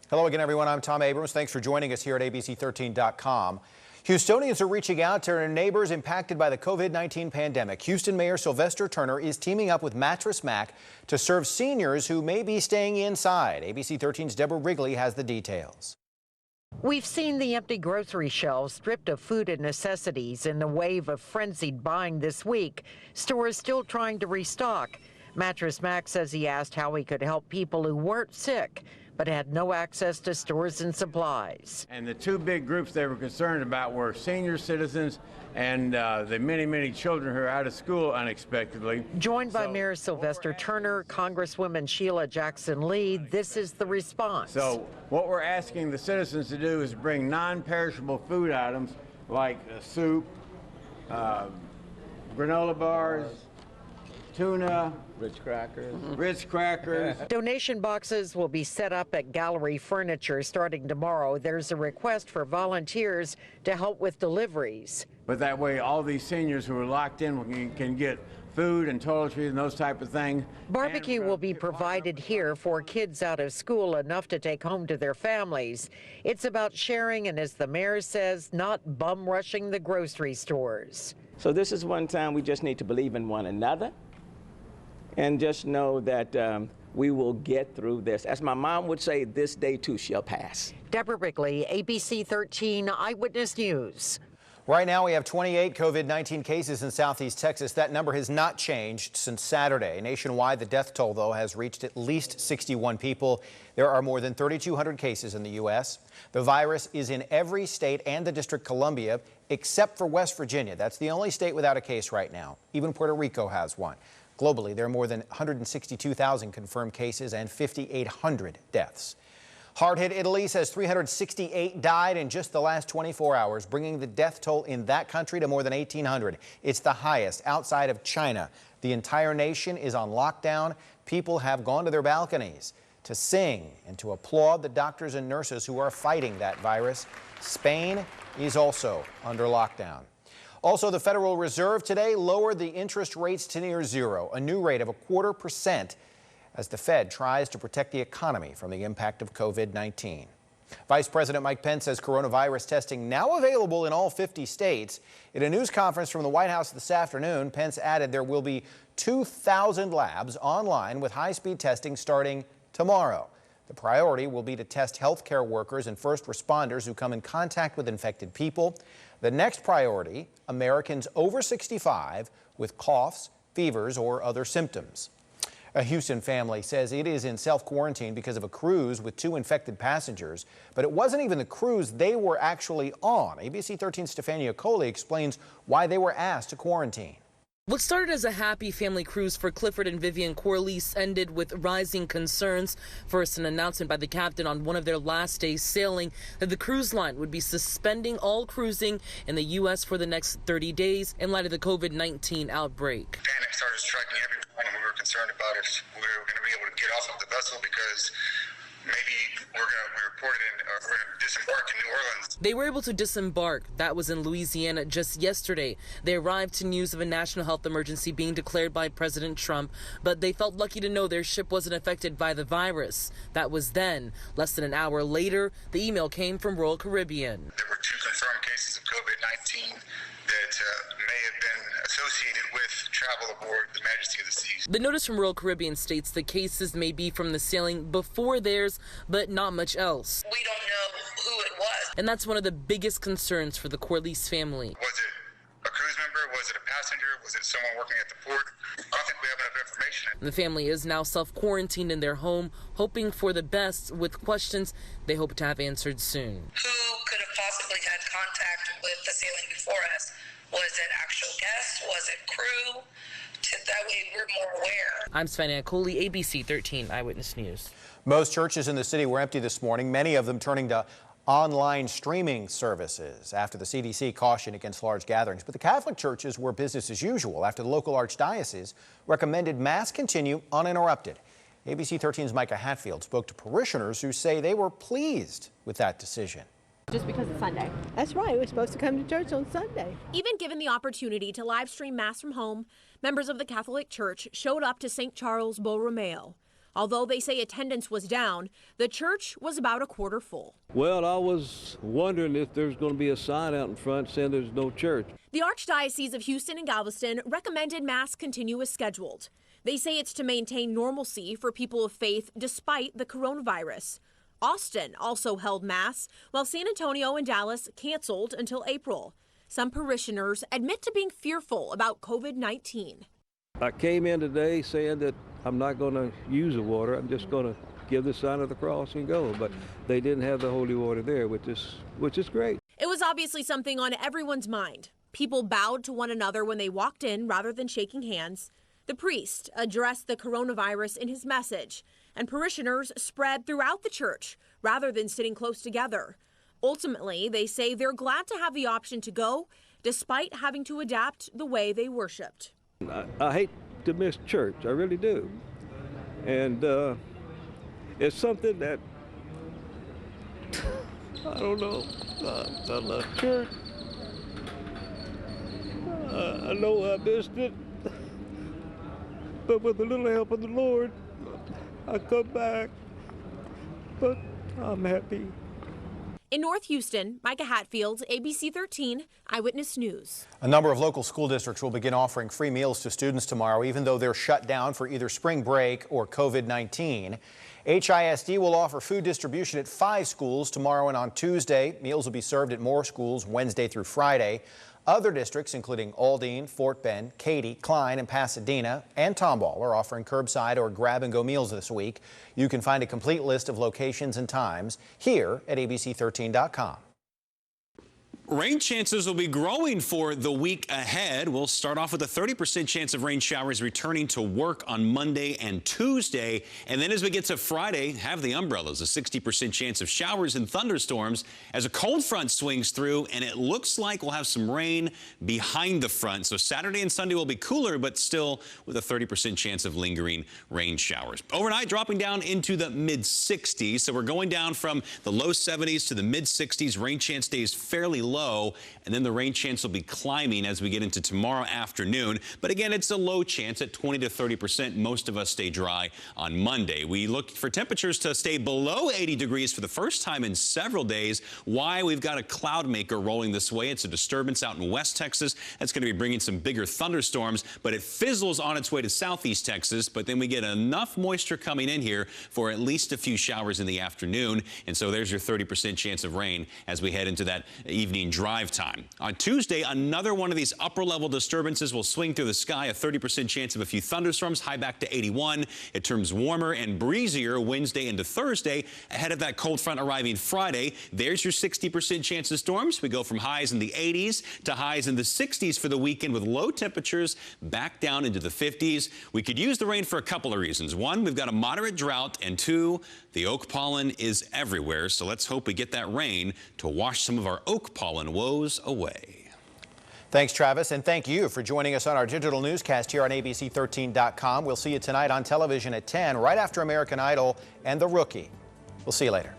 Hello again, everyone. I'm Tom Abrams. Thanks for joining us here at ABC13.com. Houstonians are reaching out to their neighbors impacted by the COVID-19 pandemic. Houston Mayor Sylvester Turner is teaming up with Mattress Mac to serve seniors who may be staying inside. ABC13's Deborah Wrigley has the details. We've seen the empty grocery shelves stripped of food and necessities in the wave of frenzied buying this week. Stores still trying to restock. Mattress Mac says he asked how he could help people who weren't sick but had no access to stores and supplies. And the two big groups they were concerned about were senior citizens and the many children who are out of school unexpectedly. Joined by Mayor Sylvester Turner, Congresswoman Sheila Jackson Lee, this is the response. So what we're asking the citizens to do is bring non-perishable food items like soup, granola bars, tuna, Ritz crackers. Donation boxes will be set up at Gallery Furniture starting tomorrow. There's a request for volunteers to help with deliveries. But that way all these seniors who are locked in can get food and toiletries and those type of things. Barbecue will be provided here for kids out of school, enough to take home to their families. It's about sharing and, as the mayor says, not bum rushing the grocery stores. So this is one time we just need to believe in one another and just know that we will get through this. As my mom would say, this day too shall pass. Deborah Wrigley, ABC 13 Eyewitness News. Right now we have 28 COVID-19 cases in Southeast Texas. That number has not changed since Saturday. Nationwide, the death toll, though, has reached at least 61 people. There are more than 3,200 cases in the U.S. The virus is in every state and the District of Columbia, except for West Virginia. That's the only state without a case right now. Even Puerto Rico has one. Globally, there are more than 162,000 confirmed cases and 5,800 deaths. Hard-hit Italy says 368 died in just the last 24 hours, bringing the death toll in that country to more than 1,800. It's the highest outside of China. The entire nation is on lockdown. People have gone to their balconies to sing and to applaud the doctors and nurses who are fighting that virus. Spain is also under lockdown. Also, the Federal Reserve today lowered the interest rates to near zero, a new rate of 0.25%, as the Fed tries to protect the economy from the impact of COVID-19. Vice President Mike Pence says coronavirus testing now available in all 50 states. In a news conference from the White House this afternoon, Pence added there will be 2,000 labs online with high-speed testing starting tomorrow. The priority will be to test healthcare workers and first responders who come in contact with infected people. The next priority, Americans over 65 with coughs, fevers, or other symptoms. A Houston family says it is in self-quarantine because of a cruise with 2 infected passengers, but it wasn't even the cruise they were actually on. ABC 13's Stefania Coley explains why they were asked to quarantine. What started as a happy family cruise for Clifford and Vivian Corliss ended with rising concerns. First, an announcement by the captain on one of their last days sailing that the cruise line would be suspending all cruising in the U.S. for the next 30 days in light of the COVID-19 outbreak. Panic started striking everyone, and we were concerned about if we were going to be able to get off of the vessel because maybe we're going to disembark in New Orleans. They were able to disembark. That was in Louisiana just yesterday. They arrived to news of a national health emergency being declared by President Trump, but they felt lucky to know their ship wasn't affected by the virus. That was then. Less than an hour later, the email came from Royal Caribbean. There were 2 confirmed cases of COVID-19 that may have been associated with travel aboard the Majesty of the Seas. The notice from Royal Caribbean states the cases may be from the sailing before theirs, but not much else. We don't know who it was. And that's one of the biggest concerns for the Corliss family. Was it a cruise member? Was it a passenger? Was it someone working at the port? I don't think we have enough information. The family is now self-quarantined in their home, hoping for the best with questions they hope to have answered soon. Who could have possibly had contact with the sailing before us? Was it actual guests? Was it crew? That way we're more aware. I'm Stefania Coley, ABC 13 Eyewitness News. Most churches in the city were empty this morning, many of them turning to online streaming services after the CDC cautioned against large gatherings. But the Catholic churches were business as usual after the local archdiocese recommended Mass continue uninterrupted. ABC 13's Micah Hatfield spoke to parishioners who say they were pleased with that decision. Just because it's Sunday. That's right. We're supposed to come to church on Sunday. Even given the opportunity to live stream Mass from home, members of the Catholic Church showed up to St. Charles Borromeo. Although they say attendance was down, the church was about a quarter full. Well, I was wondering if there's going to be a sign out in front saying there's no church. The Archdiocese of Houston and Galveston recommended Mass continue as scheduled. They say it's to maintain normalcy for people of faith despite the coronavirus. Austin also held Mass, while San Antonio and Dallas canceled until April. Some parishioners admit to being fearful about COVID-19. I came in today saying that I'm not going to use the water. I'm just going to give the sign of the cross and go. But they didn't have the holy water there, which is great. It was obviously something on everyone's mind. People bowed to one another when they walked in rather than shaking hands. The priest addressed the coronavirus in his message, and parishioners spread throughout the church rather than sitting close together. Ultimately, they say they're glad to have the option to go, despite having to adapt the way they worshiped. I hate to miss church, I really do. And it's something that, I don't know, I love church. I know I missed it, but with a little help of the Lord, I come back, but I'm happy. In North Houston, Micah Hatfield, ABC13 Eyewitness News. A number of local school districts will begin offering free meals to students tomorrow, even though they're shut down for either spring break or COVID-19. HISD will offer food distribution at 5 schools tomorrow and on Tuesday. Meals will be served at more schools Wednesday through Friday. Other districts, including Aldine, Fort Bend, Katy, Klein, and Pasadena, and Tomball, are offering curbside or grab-and-go meals this week. You can find a complete list of locations and times here at ABC13.com. Rain chances will be growing for the week ahead. We'll start off with a 30% chance of rain showers returning to work on Monday and Tuesday. And then as we get to Friday, have the umbrellas, a 60% chance of showers and thunderstorms as a cold front swings through, and it looks like we'll have some rain behind the front. So Saturday and Sunday will be cooler, but still with a 30% chance of lingering rain showers. Overnight, dropping down into the mid-60s. So we're going down from the low 70s to the mid-60s. Rain chance stays fairly low. And then the rain chance will be climbing as we get into tomorrow afternoon. But again, it's a low chance at 20 to 30%. Most of us stay dry on Monday. We look for temperatures to stay below 80 degrees for the first time in several days. Why? We've got a cloud maker rolling this way. It's a disturbance out in West Texas. That's going to be bringing some bigger thunderstorms, but it fizzles on its way to Southeast Texas. But then we get enough moisture coming in here for at least a few showers in the afternoon. And so there's your 30% chance of rain as we head into that evening drive time. On Tuesday, another one of these upper level disturbances will swing through the sky, a 30% chance of a few thunderstorms, high back to 81. It turns warmer and breezier Wednesday into Thursday ahead of that cold front arriving Friday. There's your 60% chance of storms. We go from highs in the 80s to highs in the 60s for the weekend with low temperatures back down into the 50s. We could use the rain for a couple of reasons. One, we've got a moderate drought, and two, the oak pollen is everywhere. So let's hope we get that rain to wash some of our oak pollen woes away. Thanks, Travis, and thank you for joining us on our digital newscast here on ABC13.com. We'll see you tonight on television at 10, right after American Idol and The Rookie. We'll see you later.